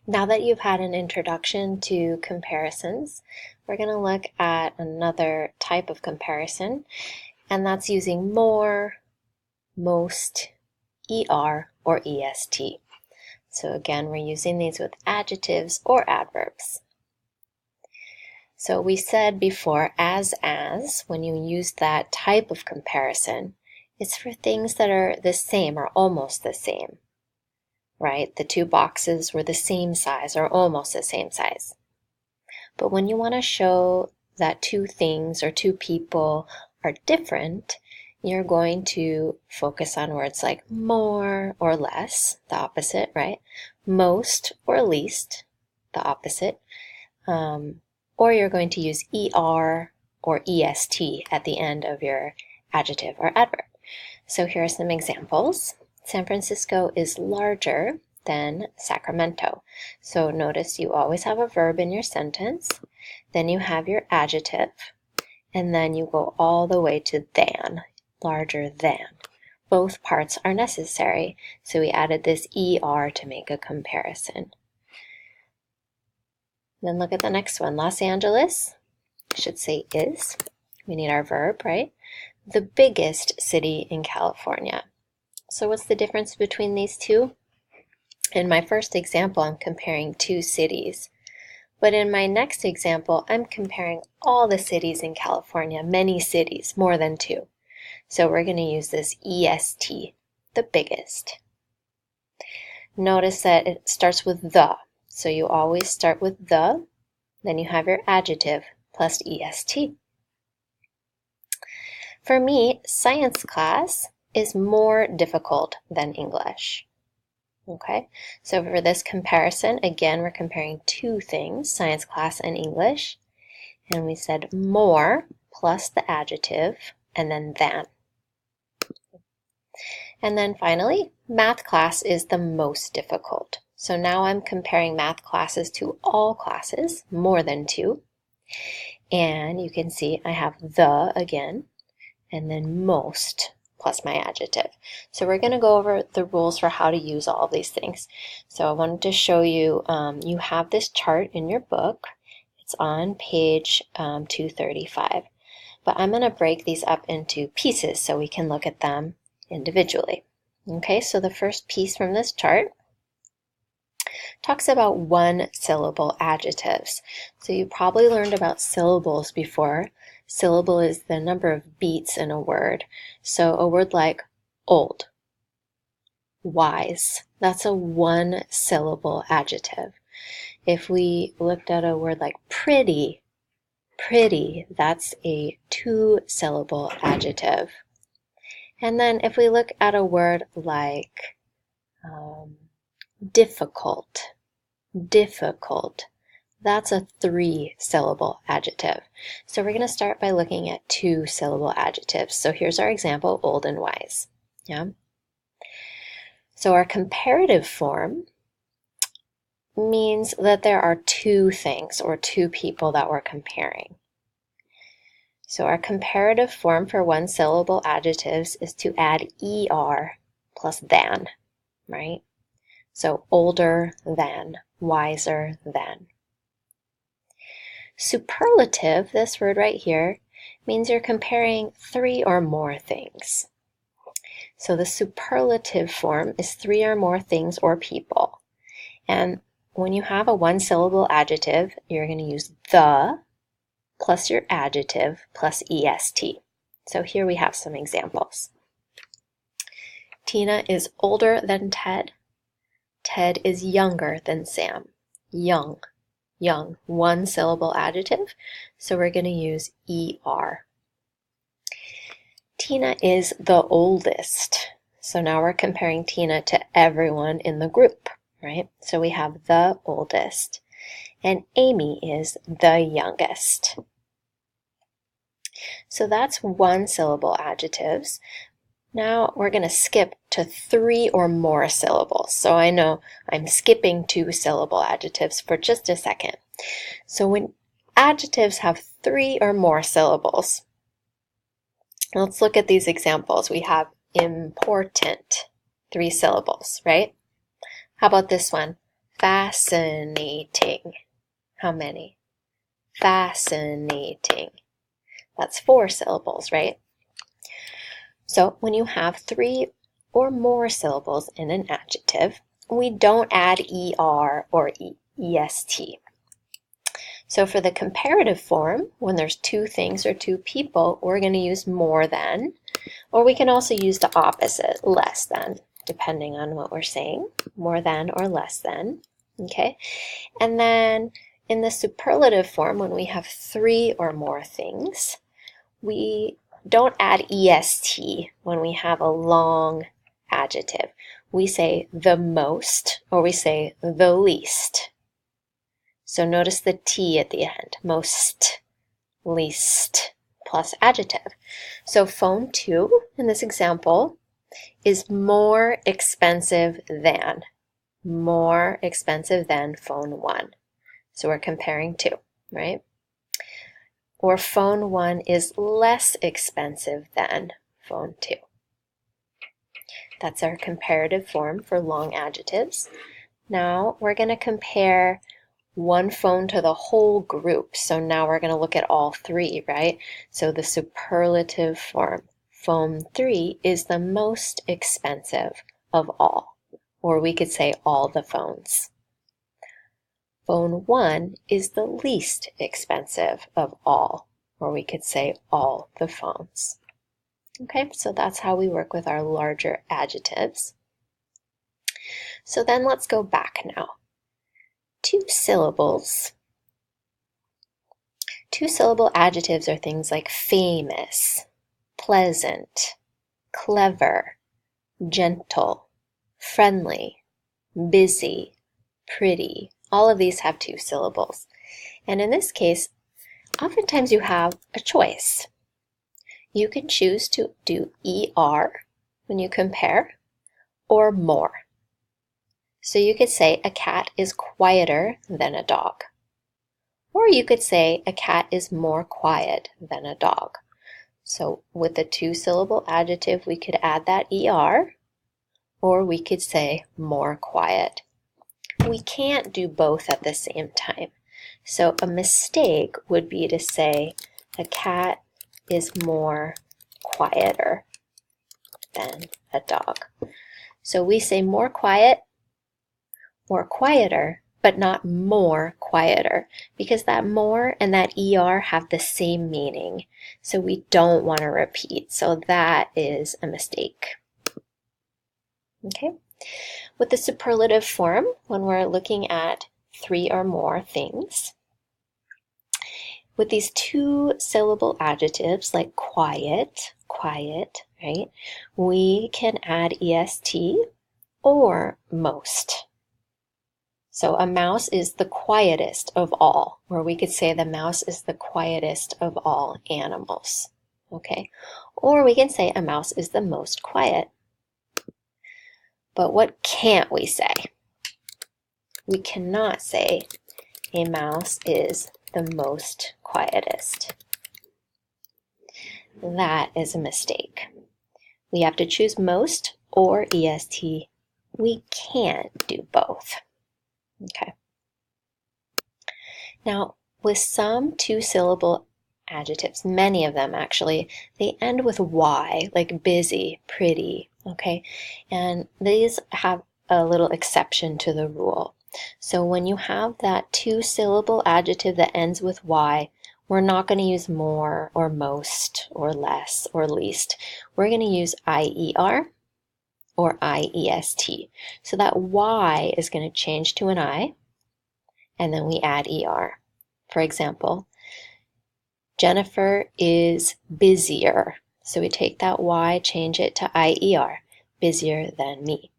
Now that you've had an introduction to comparisons, we're going to look at another type of comparison, and that's using more, most, er, or est. So again, we're using these with adjectives or adverbs. So we said before, as, when you use that type of comparison, it's for things that are the same or almost the same, right? The two boxes were the same size or almost the same size. But when you want to show that two things or two people are different, you're going to focus on words like more or less, the opposite, right? Most or least, the opposite. Or you're going to use er or est at the end of your adjective or adverb. So here are some examples. San Francisco is larger than Sacramento. So notice you always have a verb in your sentence, then you have your adjective, and then you go all the way to than, larger than. Both parts are necessary, so we added this er to make a comparison. Then look at the next one. Los Angeles, I should say is. We need our verb, right? The biggest city in California. So what's the difference between these two? In my first example, I'm comparing two cities. But in my next example, I'm comparing all the cities in California, many cities, more than two. So we're going to use this est, the biggest. Notice that it starts with the. So you always start with the, then you have your adjective plus est. For me, science class is more difficult than English. Okay, so for this comparison, again, we're comparing two things, science class and English. And we said more plus the adjective and then than. And then finally, math class is the most difficult. So now I'm comparing math classes to all classes, more than two. And you can see I have the again, and then most plus my adjective. So we're going to go over the rules for how to use all of these things. So I wanted to show you, you have this chart in your book. It's on page 235. But I'm going to break these up into pieces so we can look at them individually. Okay, so the first piece from this chart talks about one-syllable adjectives. So you probably learned about syllables before. Syllable is the number of beats in a word. So a word like old, wise, that's a one-syllable adjective. If we looked at a word like pretty, that's a two-syllable adjective. And then if we look at a word like difficult, that's a three-syllable adjective. So we're going to start by looking at two-syllable adjectives. So here's our example, old and wise. Yeah. So our comparative form means that there are two things or two people that we're comparing. So our comparative form for one-syllable adjectives is to add er plus than, right? So older than, wiser than. Superlative, this word right here, means you're comparing three or more things. So the superlative form is three or more things or people. And when you have a one-syllable adjective, you're going to use the plus your adjective plus est. So here we have some examples. Tina is older than Ted. Ted is younger than Sam. Young, one-syllable adjective, so we're going to use er. Tina is the oldest. So now we're comparing Tina to everyone in the group, right? So we have the oldest. And Amy is the youngest. So that's one-syllable adjectives. Now we're going to skip to three or more syllables. So I know I'm skipping two-syllable adjectives for just a second. So when adjectives have three or more syllables, let's look at these examples. We have important, three syllables, right? How about this one? Fascinating. How many? Fascinating. That's 4 syllables, right? So when you have 3 or more syllables in an adjective, we don't add ER or EST. So for the comparative form, when there's 2 things or 2 people, we're going to use more than, or we can also use the opposite, less than, depending on what we're saying, more than or less than, okay? And then in the superlative form, when we have 3 or more things, we don't add EST when we have a long adjective. We say the most, or we say the least. So notice the T at the end, most, least, plus adjective. So phone 2, in this example, is more expensive than phone 1. So we're comparing 2, right? Or phone 1 is less expensive than phone 2. That's our comparative form for long adjectives. Now we're going to compare one phone to the whole group. So now we're going to look at all 3, right? So the superlative form, phone 3 is the most expensive of all, or we could say all the phones. Phone 1 is the least expensive of all, or we could say all the phones. Okay, so that's how we work with our larger adjectives. So then let's go back now. 2 syllables. 2-syllable adjectives are things like famous, pleasant, clever, gentle, friendly, busy, pretty. All of these have 2 syllables. And in this case, oftentimes you have a choice. You can choose to do ER when you compare, or more. So you could say a cat is quieter than a dog. Or you could say a cat is more quiet than a dog. So with a 2-syllable adjective, we could add that ER, or we could say more quiet. We can't do both at the same time. So a mistake would be to say a cat is more quieter than a dog. So we say more quiet or quieter, but not more quieter, because that more and that ER have the same meaning. So we don't want to repeat. So that is a mistake. Okay. With the superlative form, when we're looking at 3 or more things, with these 2-syllable adjectives like quiet, right, we can add EST or most. So a mouse is the quietest of all, or we could say the mouse is the quietest of all animals, okay? Or we can say a mouse is the most quiet. But what can't we say? We cannot say a mouse is the most quietest. That is a mistake. We have to choose most or EST. We can't do both. Okay. Now, with some 2-syllable adjectives, many of them actually, they end with Y, like busy, pretty, okay? And these have a little exception to the rule. So when you have that 2-syllable adjective that ends with Y, we're not going to use more or most or less or least. We're going to use IER or IEST. So that Y is going to change to an I, and then we add ER. For example, Jennifer is busier. So we take that Y, change it to IER, busier than me.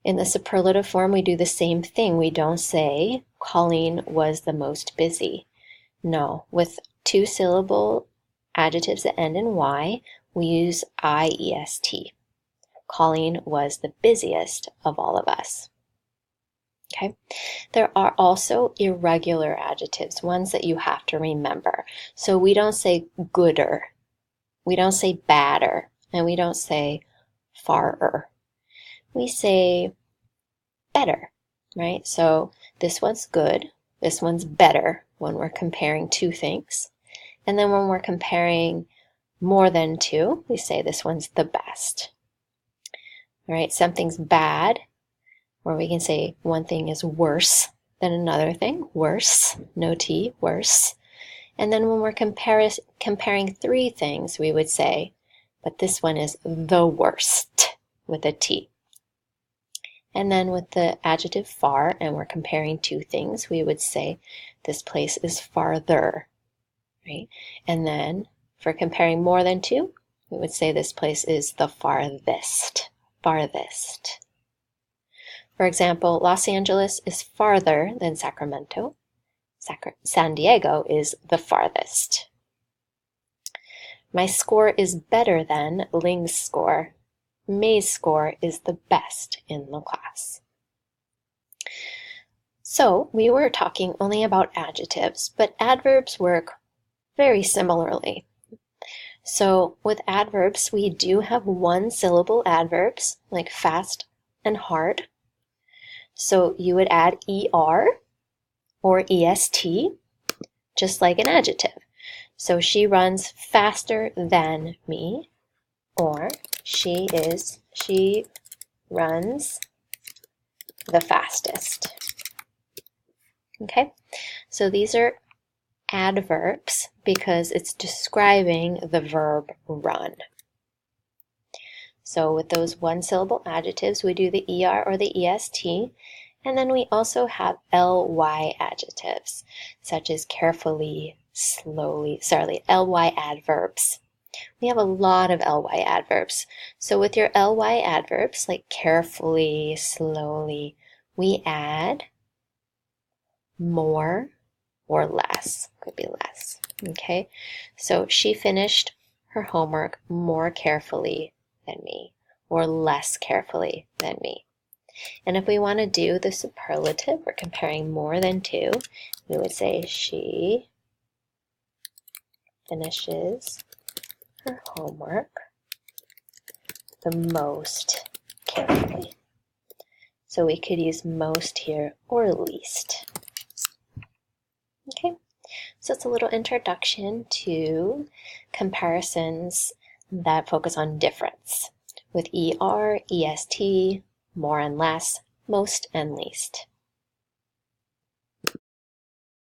In the superlative form, we do the same thing. We don't say Colleen was the most busy. No, with 2-syllable adjectives that end in Y, we use IEST. Colleen was the busiest of all of us. Okay. There are also irregular adjectives, ones that you have to remember. So we don't say gooder, we don't say badder, and we don't say farer. We say better, right? So this one's good, this one's better when we're comparing two things. And then when we're comparing more than two, we say this one's the best. All right, something's bad, or we can say one thing is worse than another thing, worse, no T, worse. And then when we're comparing three things, we would say, but this one is the worst with a T. And then with the adjective far, and we're comparing two things, we would say this place is farther, right? And then for comparing more than two, we would say this place is the farthest, farthest. For example, Los Angeles is farther than Sacramento. San Diego is the farthest. My score is better than Ling's score. May's score is the best in the class. So we were talking only about adjectives, but adverbs work very similarly. So with adverbs, we do have one-syllable adverbs like fast and hard. So you would add ER or EST, just like an adjective. So she runs faster than me, or she runs the fastest. Okay, so these are adverbs because it's describing the verb run. So with those one-syllable adjectives, we do the ER or the EST, and then we also have LY adjectives, such as carefully, slowly, LY adverbs. We have a lot of LY adverbs. So with your LY adverbs, like carefully, slowly, we add more or less. Could be less. Okay, so she finished her homework more carefully than me, or less carefully than me. And if we want to do the superlative, we're comparing more than two, we would say she finishes her homework the most carefully. So we could use most here or least. Okay, so it's a little introduction to comparisons that focus on difference with ER, EST, more and less, most and least.